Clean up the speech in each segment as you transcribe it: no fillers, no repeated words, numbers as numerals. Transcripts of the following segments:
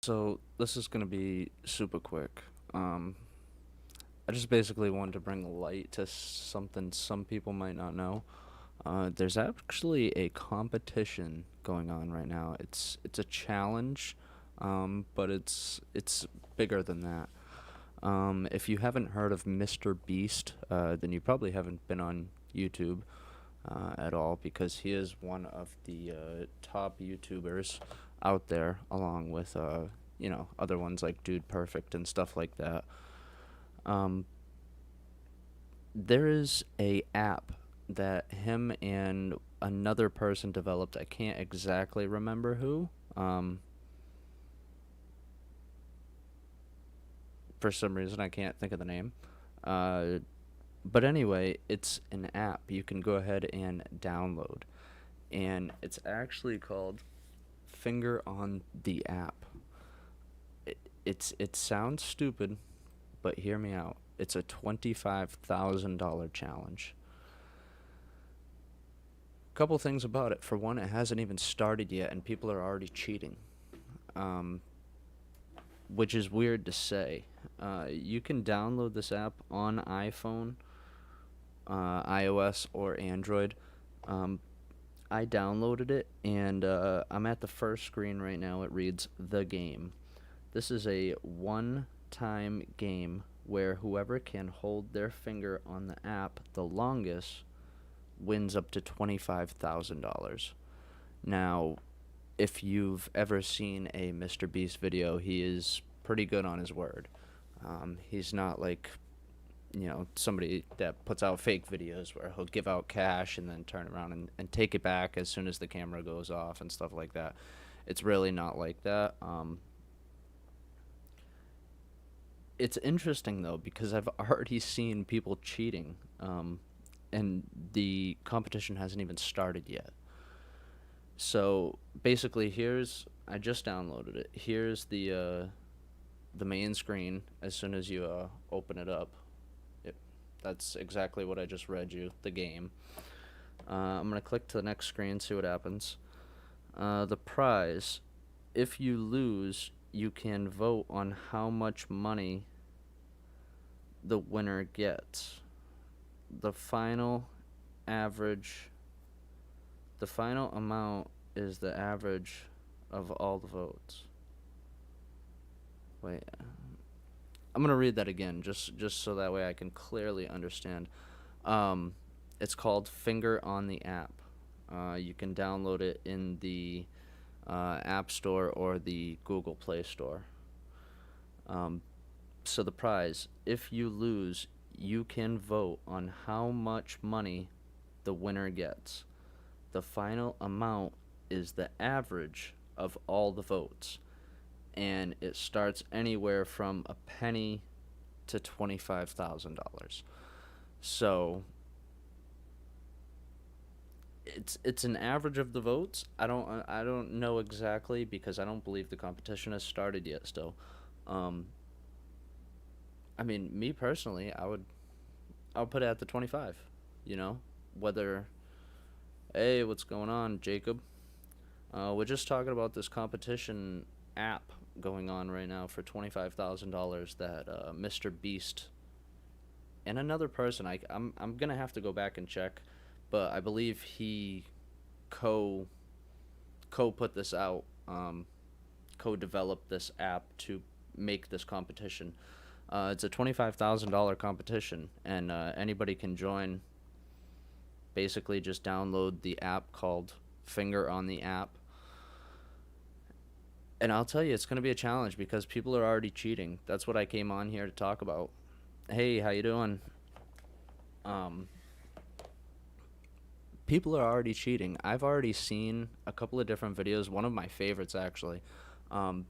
So this is gonna be super quick. Um, I just basically wanted to bring light to something some people might not know. There's actually a competition going on right now. It's a challenge, but it's bigger than that. If you haven't heard of Mr. Beast, then you probably haven't been on YouTube at all because he is one of the top YouTubers out there, along with other ones like Dude Perfect and stuff like that. Um, there is a app that him and another person developed. I can't exactly remember who. For some reason, I can't think of the name. Uh, but anyway, it's an app you can go ahead and download, and it's actually called Finger on the App. It sounds stupid, but hear me out. It's a $25,000 challenge. Couple things about it. For one, it hasn't even started yet, and people are already cheating, um, which is weird to say. You can download this app on iPhone, iOS, or Android. Um, I downloaded it, and I'm at the first screen right now. It reads The Game. This is a one-time game where whoever can hold their finger on the app the longest wins up to $25,000. Now, if you've ever seen a Mr. Beast video, he is pretty good on his word. He's not like, somebody that puts out fake videos where he'll give out cash and then turn around and take it back as soon as the camera goes off and stuff like that. It's really not like that. It's interesting though because I've already seen people cheating, and the competition hasn't even started yet. So basically, here's I just downloaded it. Here's the main screen. As soon as you open it up, it, that's exactly what I just read you. The game. I'm gonna click to the next screen, see what happens. The prize. If you lose, you can vote on how much money the winner gets. The final average, the final amount is the average of all the votes. Wait, I'm gonna read that again, just so that way I can clearly understand. Um, it's called Finger on the App. You can download it in the App Store or the Google Play Store. Um, so the prize, if you lose, you can vote on how much money the winner gets. The final amount is the average of all the votes, and it starts anywhere from a penny to $25,000. So it's an average of the votes. I don't know exactly because I don't believe the competition has started yet. Still, um, I mean, me personally, I'll put it at the 25. You know, whether hey, what's going on, Jacob? We're just talking about this competition app going on right now for $25,000 that Mr. Beast and another person. I'm gonna have to go back and check, but I believe he co co put this out, co developed this app to make this competition. It's a $25,000 competition, and anybody can join. Basically, just download the app called Finger on the App, and I'll tell you, it's gonna be a challenge because people are already cheating. That's what I came on here to talk about. Hey, how you doing? Um, People are already cheating. I've already seen a couple of different videos. One of my favorites, actually. Um,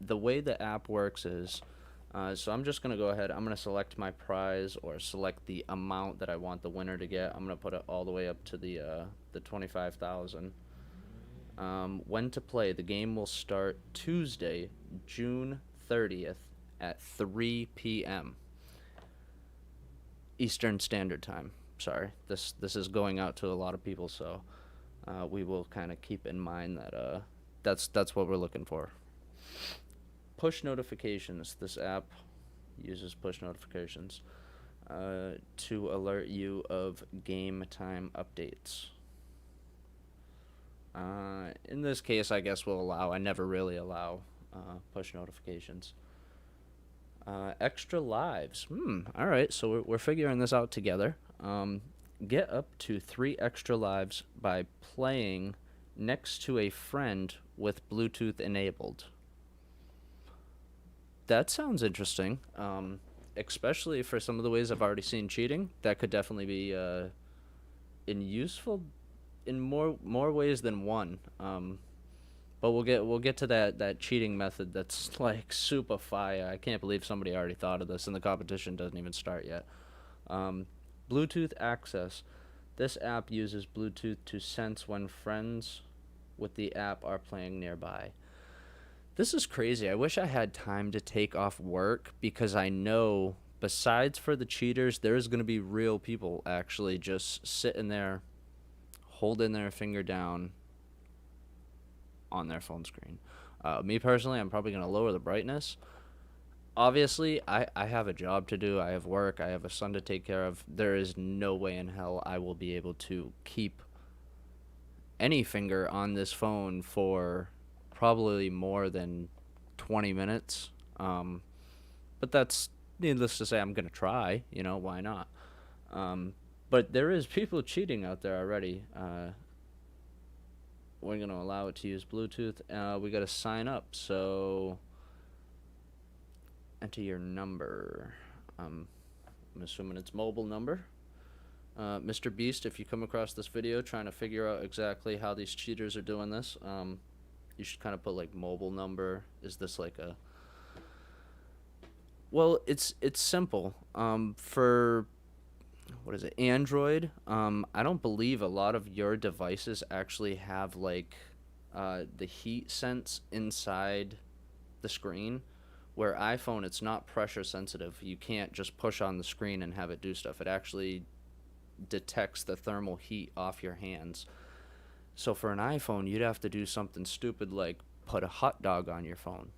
the way the app works is, so I'm just gonna go ahead. I'm gonna select my prize or select the amount that I want the winner to get. I'm gonna put it all the way up to the 25,000. When to play? The game will start Tuesday, June 30th at 3 p.m. Eastern Standard Time. Sorry, this is going out to a lot of people, so we will kind of keep in mind that that's what we're looking for. push notifications. This app uses push notifications to alert you of game time updates. In this case, I guess we'll allow. I never really allow push notifications. Extra lives. All right, so we're figuring this out together. Get up to 3 extra lives by playing next to a friend with Bluetooth enabled. That sounds interesting. Especially for some of the ways I've already seen cheating. That could definitely be in more ways than one. But we'll get to that cheating method that's like super fire. I can't believe somebody already thought of this, and the competition doesn't even start yet. Bluetooth access. This app uses Bluetooth to sense when friends with the app are playing nearby. This is crazy. I wish I had time to take off work, because I know besides for the cheaters, there's going to be real people actually just sitting there holding their finger down on their phone screen. Me personally, I'm probably going to lower the brightness. Obviously, I have a job to do. I have work. I have a son to take care of. There is no way in hell I will be able to keep any finger on this phone for probably more than 20 minutes. But that's needless to say. I'm going to try. Why not? But there is people cheating out there already. We're going to allow it to use Bluetooth. We got to sign up. So enter your number. I'm assuming it's mobile number. Mr. Beast, if you come across this video trying to figure out exactly how these cheaters are doing this, you should kind of put like mobile number. Is this like a... Well, it's simple. For... What is it? Android. I don't believe a lot of your devices actually have like the heat sense inside the screen. Where iPhone, it's not pressure sensitive. You can't just push on the screen and have it do stuff. It actually detects the thermal heat off your hands. So for an iPhone, you'd have to do something stupid like put a hot dog on your phone,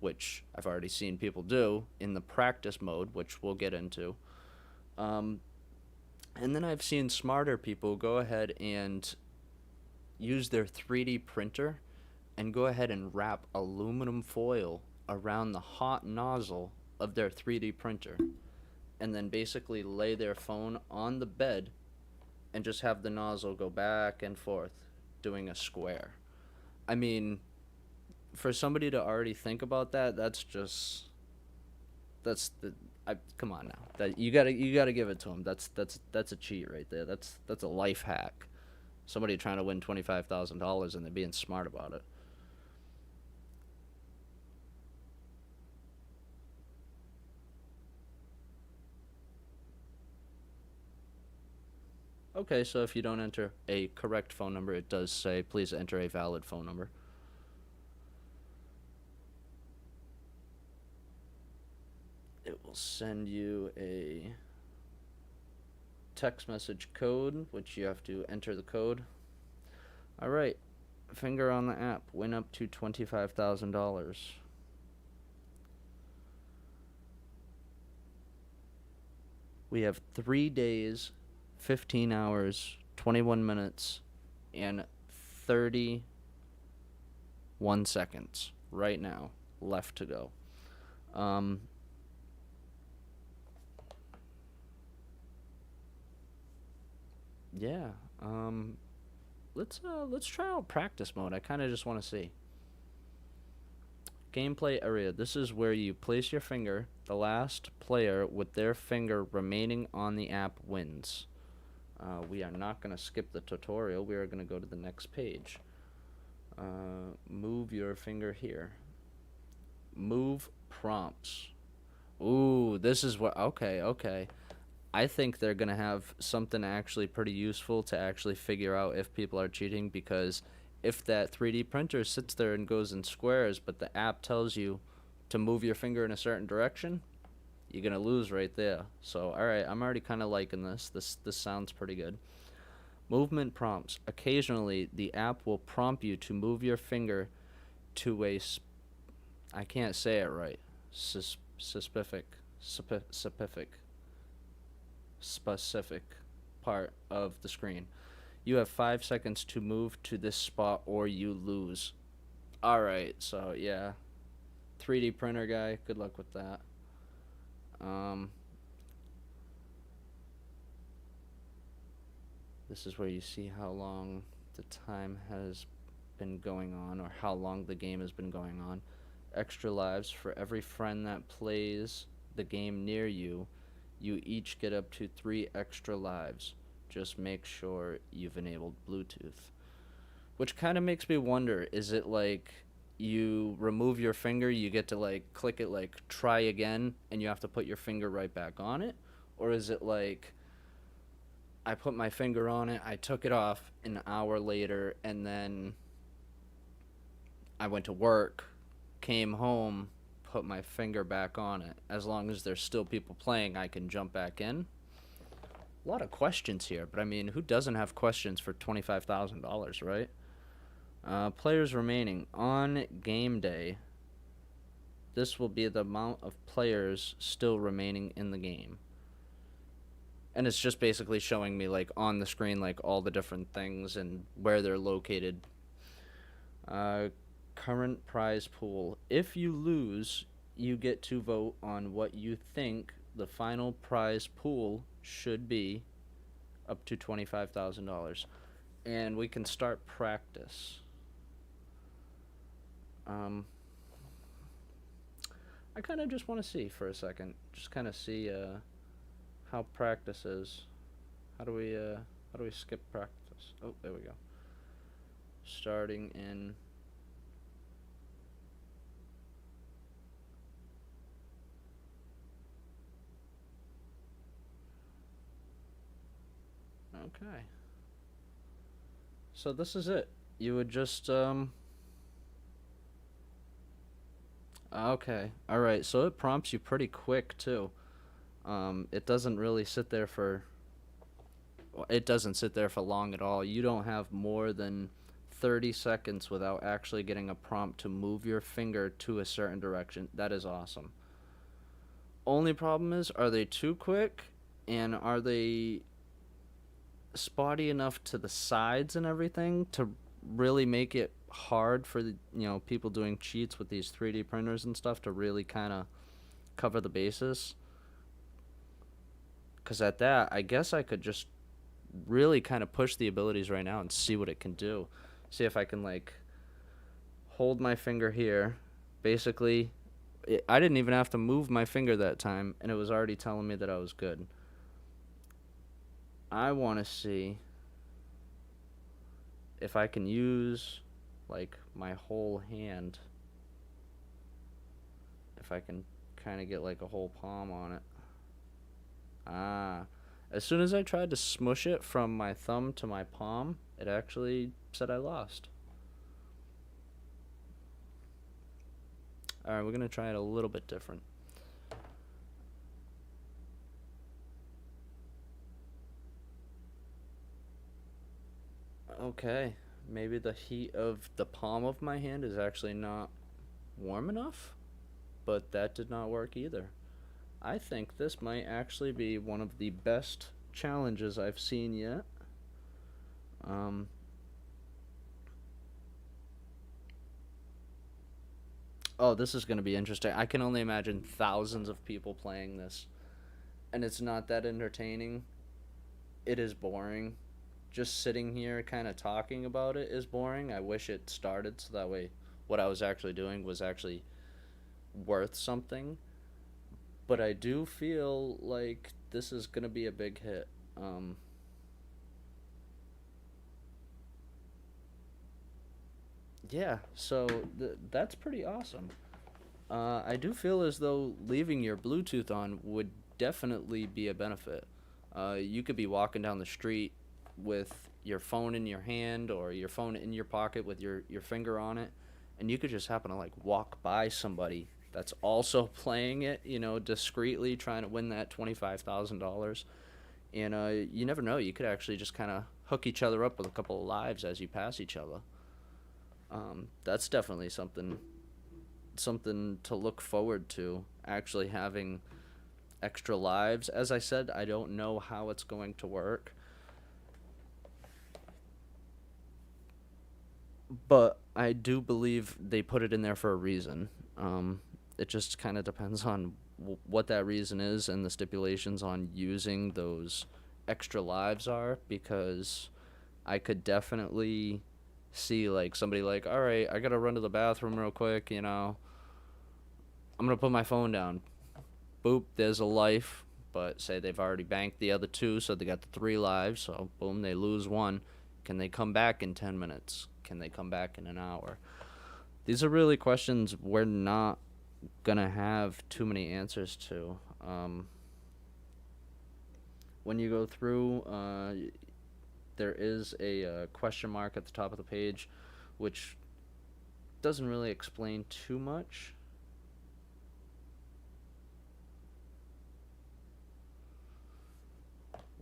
which I've already seen people do in the practice mode, which we'll get into. And then I've seen smarter people go ahead and use their 3D printer and go ahead and wrap aluminum foil around the hot nozzle of their 3D printer, and then basically lay their phone on the bed and just have the nozzle go back and forth doing a square. I mean, for somebody to already think about that, come on now. That you gotta give it to them. That's a cheat right there. That's a life hack. Somebody trying to win $25,000 and they're being smart about it. Okay, so if you don't enter a correct phone number, it does say, please enter a valid phone number. It will send you a text message code, which you have to enter the code. Alright, finger on the app, win up to $25,000. We have 3 days, 15 hours, 21 minutes, and 31 seconds right now left to go. Yeah. Let's try out practice mode. I kind of just want to see. Gameplay area. This is where you place your finger. The last player with their finger remaining on the app wins. We are not going to skip the tutorial. We are going to go to the next page. Move your finger here. Move prompts. Ooh, this is what... Okay. I think they're going to have something actually pretty useful to actually figure out if people are cheating, because if that 3D printer sits there and goes in squares, but the app tells you to move your finger in a certain direction, you're going to lose right there. So, alright, I'm already kind of liking this. This sounds pretty good. Movement prompts. Occasionally, the app will prompt you to move your finger to a I can't say it right. Specific, specific, specific part of the screen. You have 5 seconds to move to this spot or you lose. Alright, so yeah. 3D printer guy, good luck with that. Um, this is where you see how long the time has been going on, or how long the game has been going on. Extra lives for every friend that plays the game near you. You each get up to 3 extra lives. Just make sure you've enabled Bluetooth. Which kind of makes me wonder, is it like you remove your finger, you get to like click it like try again, and you have to put your finger right back on it? Or is it like I put my finger on it, I took it off an hour later, and then I went to work, came home, put my finger back on it. As long as there's still people playing, I can jump back in. A lot of questions here, but I mean, who doesn't have questions for $25,000, right? Players remaining. On game day, this will be the amount of players still remaining in the game. And it's just basically showing me, like, on the screen, like, all the different things and where they're located. Current prize pool. If you lose, you get to vote on what you think the final prize pool should be, up to $25,000. And we can start practice. I kind of just want to see for a second. Just kind of see how practice is. How do we skip practice? Oh, there we go. Starting in okay. So this is it. You would just okay. All right. So it prompts you pretty quick too. It doesn't really sit there for it doesn't sit there for long at all. You don't have more than 30 seconds without actually getting a prompt to move your finger to a certain direction. That is awesome. Only problem is, are they too quick, and are they spotty enough to the sides and everything to really make it hard for the people doing cheats with these 3D printers and stuff to really kind of cover the bases? Because at that, I guess I could just really kind of push the abilities right now and see what it can do. See if I can, like, hold my finger here. Basically, I didn't even have to move my finger that time, and it was already telling me that I was good. I want to see if I can use, like, my whole hand. If I can kind of get, like, a whole palm on it. As soon as I tried to smush it from my thumb to my palm, it actually said I lost. Alright, we're going to try it a little bit different. Okay, maybe the heat of the palm of my hand is actually not warm enough, but that did not work either. I think this might actually be one of the best challenges I've seen yet. Oh, this is going to be interesting. I can only imagine thousands of people playing this. And it's not that entertaining. It is boring. Just sitting here kind of talking about it is boring. I wish it started so that way what I was actually doing was actually worth something. But I do feel like this is going to be a big hit. Yeah, so that's pretty awesome. I do feel as though leaving your Bluetooth on would definitely be a benefit. You could be walking down the street with your phone in your hand or your phone in your pocket with your finger on it, and you could just happen to like walk by somebody that's also playing it, discreetly trying to win that $25,000. And you never know, you could actually just kind of hook each other up with a couple of lives as you pass each other. That's definitely something something to look forward to, actually having extra lives. As I said, I don't know how it's going to work, but I do believe they put it in there for a reason. It just kind of depends on what that reason is and the stipulations on using those extra lives are, because I could definitely see like somebody like, all right, I gotta run to the bathroom real quick, I'm gonna put my phone down. Boop, there's a life. But say they've already banked the other two, so they got the 3 lives. So boom, they lose one. Can they come back in 10 minutes? Can they come back in an hour? These are really questions we're not gonna have too many answers to. When you go through, there is a question mark at the top of the page, which doesn't really explain too much.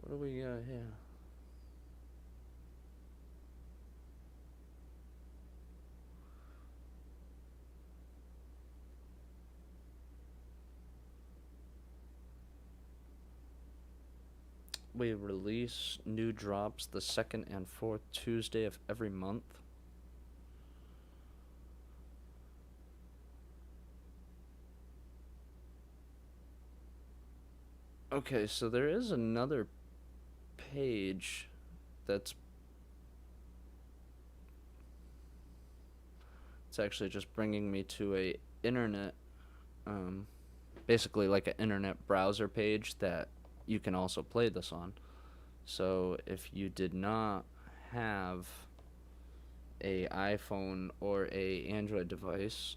What do we got here? We release new drops the second and fourth Tuesday of every month. Okay, so there is another page that's it's actually just bringing me to a internet, um, basically like an internet browser page that you can also play this on. So if you did not have a iPhone or a Android device,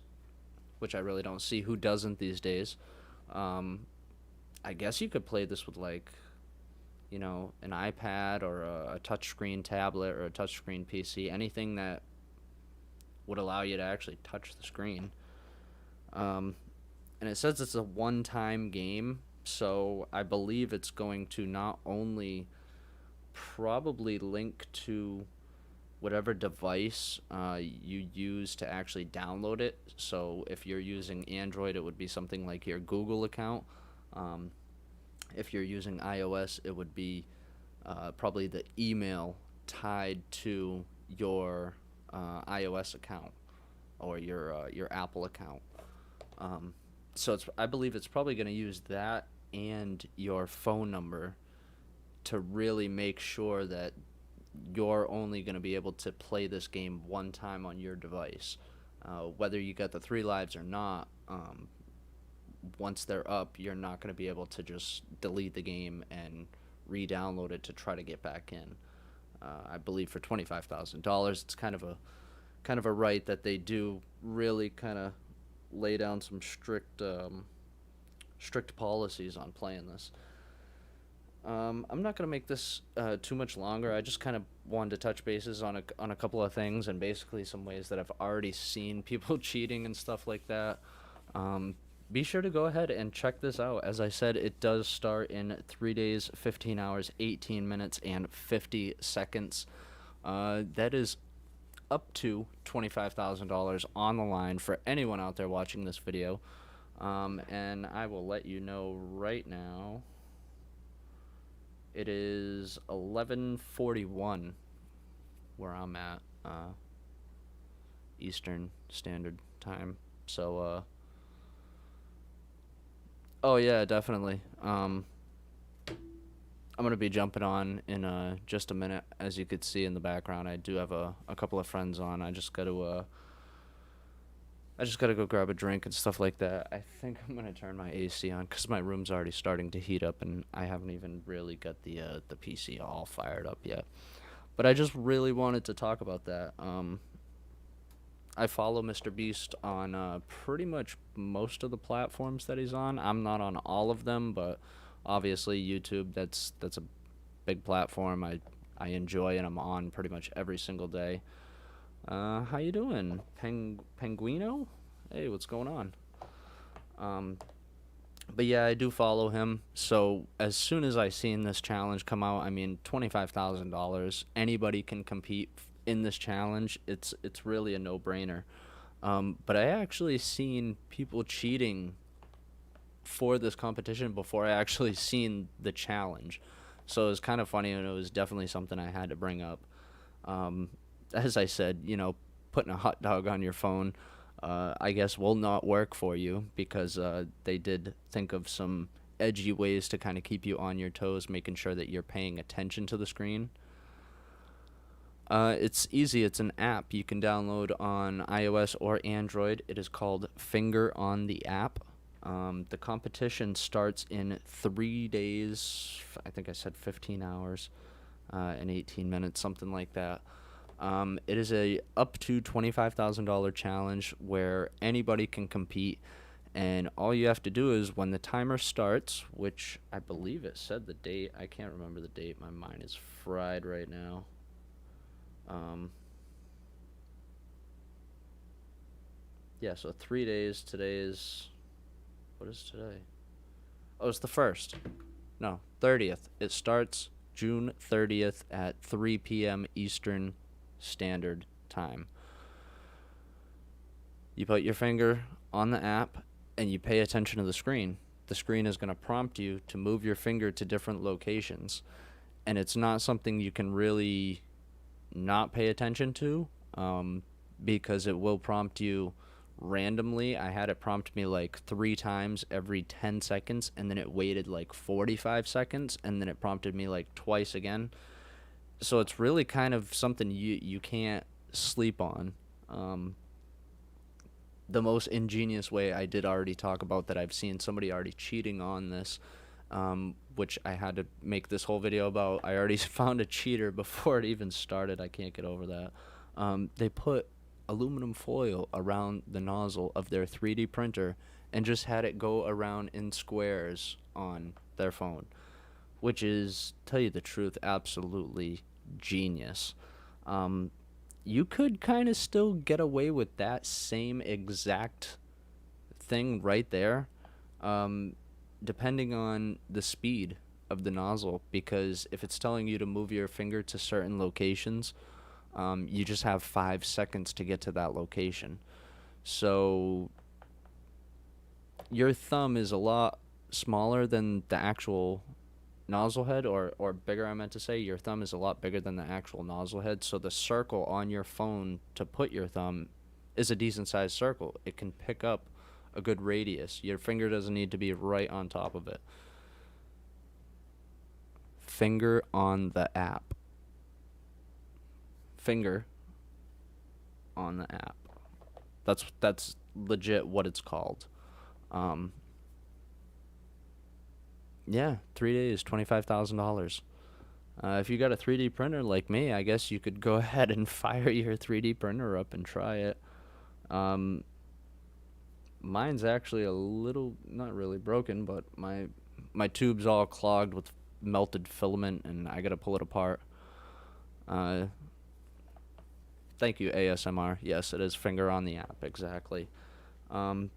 which I really don't see who doesn't these days, um, I guess you could play this with like, an iPad or a touchscreen tablet or a touchscreen PC, anything that would allow you to actually touch the screen. Um, and it says it's a one-time game, so I believe it's going to not only probably link to whatever device you use to actually download it. So if you're using Android, it would be something like your Google account. Um, if you're using iOS, it would be probably the email tied to your iOS account or your Apple account. Um, so I believe it's probably going to use that and your phone number to really make sure that you're only going to be able to play this game one time on your device. Whether you got the 3 lives or not, once they're up, you're not going to be able to just delete the game and re-download it to try to get back in. I believe for $25,000, it's kind of a right that they do really kind of lay down some strict policies on playing this. I'm not gonna make this too much longer. I just kind of wanted to touch bases on a couple of things and basically some ways that I've already seen people cheating and stuff like that. Be sure to go ahead and check this out. As I said, it does start in 3 days, 15 hours, 18 minutes, and 50 seconds. That is up to $25,000 on the line for anyone out there watching this video. And I will let you know right now. It is 11:41 where I'm at, Eastern Standard Time. So, oh yeah, definitely. I'm gonna be jumping on in just a minute. As you could see in the background, I do have a couple of friends on. I just gotta go grab a drink and stuff like that. I think I'm gonna turn my AC on because my room's already starting to heat up, and I haven't even really got the PC all fired up yet. But I just really wanted to talk about that. I follow Mr. Beast on pretty much most of the platforms that he's on. I'm not on all of them, but obviously YouTube. That's a big platform. I enjoy, and I'm on pretty much every single day. How you doing, Penguino? Hey, what's going on? Um, but yeah, I do follow him. So as soon as I seen this challenge come out, I mean, $25,000. Anybody can compete in this challenge. It's really a no-brainer. But I actually seen people cheating for this competition before I actually seen the challenge. So it was kind of funny, and it was definitely something I had to bring up. Um, as I said, putting a hot dog on your phone, I guess will not work for you because they did think of some edgy ways to kind of keep you on your toes, making sure that you're paying attention to the screen. It's easy. It's an app you can download on iOS or Android. It is called Finger on the App. The competition starts in 3 days. I think I said 15 hours and 18 minutes, something like that. It is a up to $25,000 challenge where anybody can compete, and all you have to do is when the timer starts, which I believe it said the date. I can't remember the date. My mind is fried right now. Um, yeah, so 3 days. Today is, what is today? Oh, it's the 1st. No, 30th. It starts June 30th at 3 p.m. Eastern Standard Time. You put your finger on the app and you pay attention to the screen. The screen is going to prompt you to move your finger to different locations. And it's not something you can really not pay attention to, because it will prompt you randomly. I had it prompt me like 3 times every 10 seconds, and then it waited like 45 seconds, and then it prompted me like twice again. So it's really kind of something you can't sleep on. The most ingenious way I did already talk about that I've seen somebody already cheating on this, which I had to make this whole video about. I already found a cheater before it even started. I can't get over that. They put aluminum foil around the nozzle of their 3D printer and just had it go around in squares on their phone, which is, tell you the truth, absolutely genius. You could kind of still get away with that same exact thing right there, um, depending on the speed of the nozzle. Because if it's telling you to move your finger to certain locations, you just have 5 seconds to get to that location. So your thumb is a lot smaller than the actual nozzle head, or bigger, I meant to say. Your thumb is a lot bigger than the actual nozzle head, so the circle on your phone to put your thumb is a decent sized circle. It can pick up a good radius. Your finger doesn't need to be right on top of it. Finger on the app. Finger on the app. That's legit what it's called. Um, yeah, 3 days, $25,000. If you got a 3D printer like me, I guess you could go ahead and fire your 3D printer up and try it. Um, Mine's actually a little, not really broken, but my tube's all clogged with melted filament, and I gotta pull it apart. Uh, Thank you, ASMR. Yes, it is finger on the app, exactly. Um,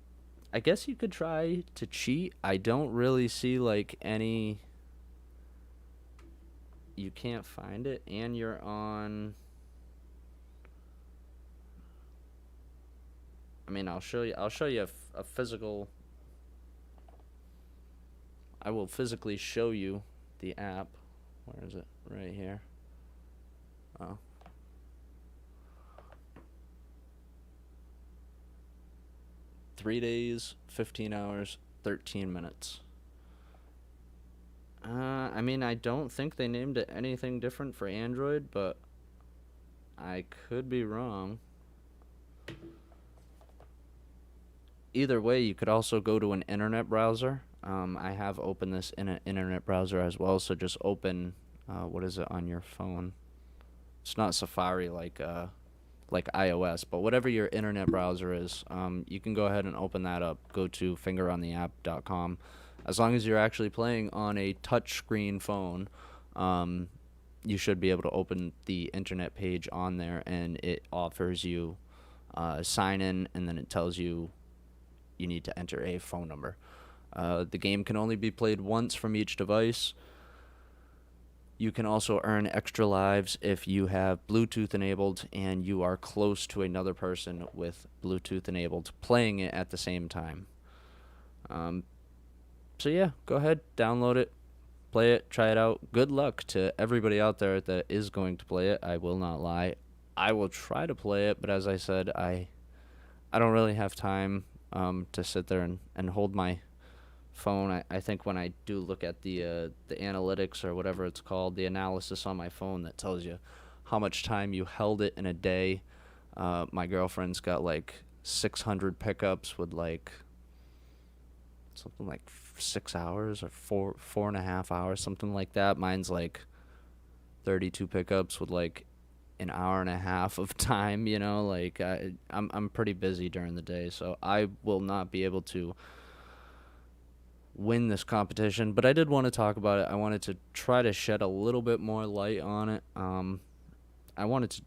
I guess you could try to cheat. I don't really see like any. You can't find it, and you're on. I mean, I'll show you. I'll show you a physical. I will physically show you the app. Where is it? Right here. Oh. 3 days, 15 hours, 13 minutes. I mean, I don't think they named it anything different for Android, but I could be wrong. Either way, you could also go to an internet browser. I have opened this in an internet browser as well, so just open, what is it on your phone? It's not Safari like iOS, but whatever your internet browser is, you can go ahead and open that up. Go to fingerontheapp.com. As long as you're actually playing on a touchscreen phone, you should be able to open the internet page on there, and it offers you sign in, and then it tells you you need to enter a phone number. The game can only be played once from each device. You can also earn extra lives if you have Bluetooth enabled and you are close to another person with Bluetooth enabled playing it at the same time. Um, so yeah, go ahead, download it, play it, try it out. Good luck to everybody out there that is going to play it. I will not lie. I will try to play it, but as I said, I don't really have time to sit there and hold my phone. I think when I do look at the analytics or whatever it's called, the analysis on my phone that tells you how much time you held it in a day. My girlfriend's got like 600 pickups with like something like 6 hours or four and a half hours, something like that. Mine's like 32 pickups with like an hour and a half of time. Like I'm pretty busy during the day, so I will not be able to win this competition, but I did want to talk about it. I wanted to try to shed a little bit more light on it. I wanted to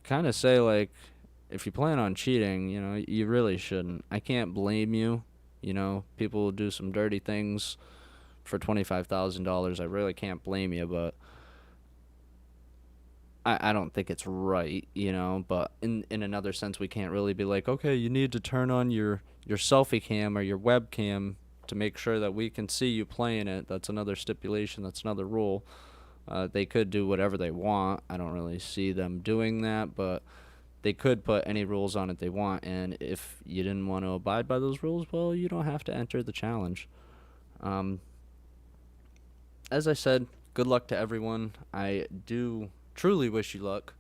kind of say, like, if you plan on cheating, you really shouldn't. I can't blame you. People will do some dirty things for $25,000. I really can't blame you, but I don't think it's right, but in another sense, we can't really be like, okay, you need to turn on your selfie cam or your webcam to make sure that we can see you playing it. That's another stipulation. That's another rule. They could do whatever they want. I don't really see them doing that, but they could put any rules on it they want. And if you didn't want to abide by those rules, well, you don't have to enter the challenge. Um, as I said, good luck to everyone. I do truly wish you luck.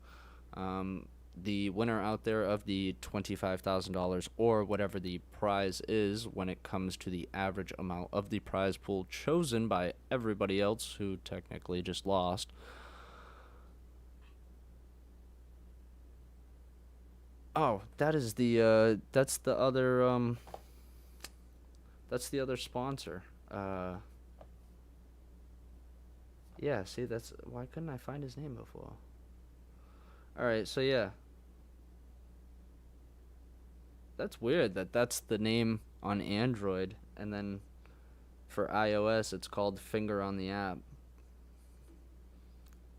The winner out there of the $25,000 or whatever the prize is when it comes to the average amount of the prize pool chosen by everybody else who technically just lost. Oh, that's the other sponsor. Yeah, see, that's why couldn't I find his name before? All right, so yeah, that's weird that that's the name on Android, and then for iOS it's called Finger on the App.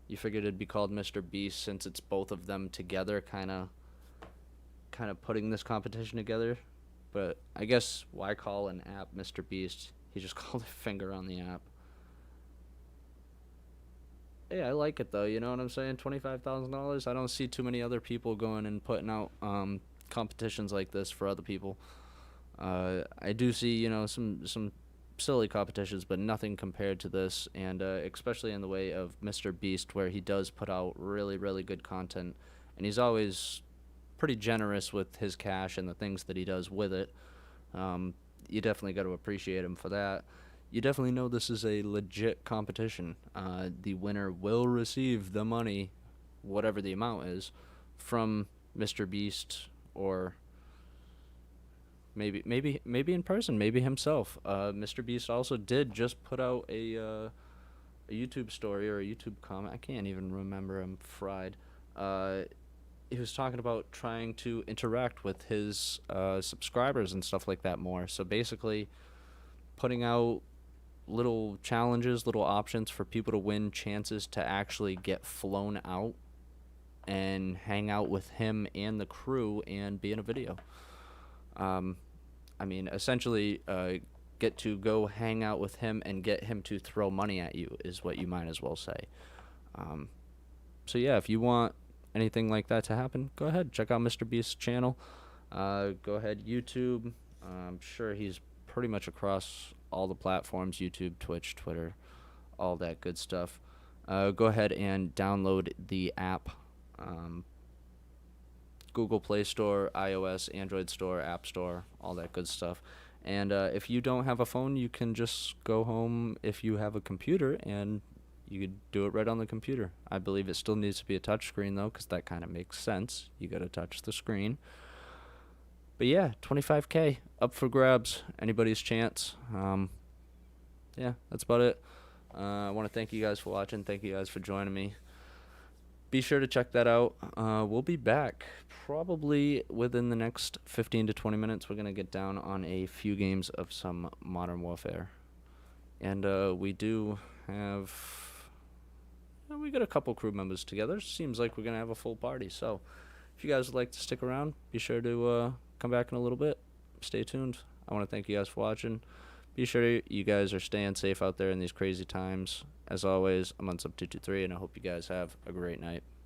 You figured it'd be called Mr. Beast since it's both of them together, kind of putting this competition together. But I guess why call an app Mr. Beast? He just called it Finger on the App. Hey, I like it though. You know what I'm saying? $25,000. I don't see too many other people going and putting out competitions like this for other people. I do see some silly competitions, but nothing compared to this, and especially in the way of Mr. Beast, where he does put out really really good content, and he's always pretty generous with his cash and the things that he does with it. You definitely got to appreciate him for that. You definitely know this is a legit competition. The winner will receive the money, whatever the amount is, from Mr. Beast, or maybe in person, maybe himself. Mr. Beast also did just put out a YouTube story or a YouTube comment. I can't even remember. I'm fried. He was talking about trying to interact with his subscribers and stuff like that more. So basically, putting out little challenges, little options for people to win chances to actually get flown out and hang out with him and the crew and be in a video. I mean, essentially, get to go hang out with him and get him to throw money at you is what you might as well say. So yeah, if you want anything like that to happen, go ahead, check out Mr. Beast's channel. Go ahead, YouTube. I'm sure he's pretty much across all the platforms: YouTube, Twitch, Twitter, all that good stuff. Go ahead and download the app. Google Play Store, iOS, Android Store, App Store, all that good stuff. And if you don't have a phone, you can just go home if you have a computer, and you could do it right on the computer. I believe it still needs to be a touch screen, though, because that kind of makes sense. You got to touch the screen. But yeah, 25K up for grabs. Anybody's chance. Yeah, that's about it. I want to thank you guys for watching. Thank you guys for joining me. Be sure to check that out. We'll be back probably within the next 15 to 20 minutes. We're going to get down on a few games of some Modern Warfare. And we do have we got a couple crew members together. Seems like we're gonna have a full party. So, if you guys would like to stick around, be sure to come back in a little bit. Stay tuned. I want to thank you guys for watching. Be sure you guys are staying safe out there in these crazy times. As always, I'm Unsub223, and I hope you guys have a great night.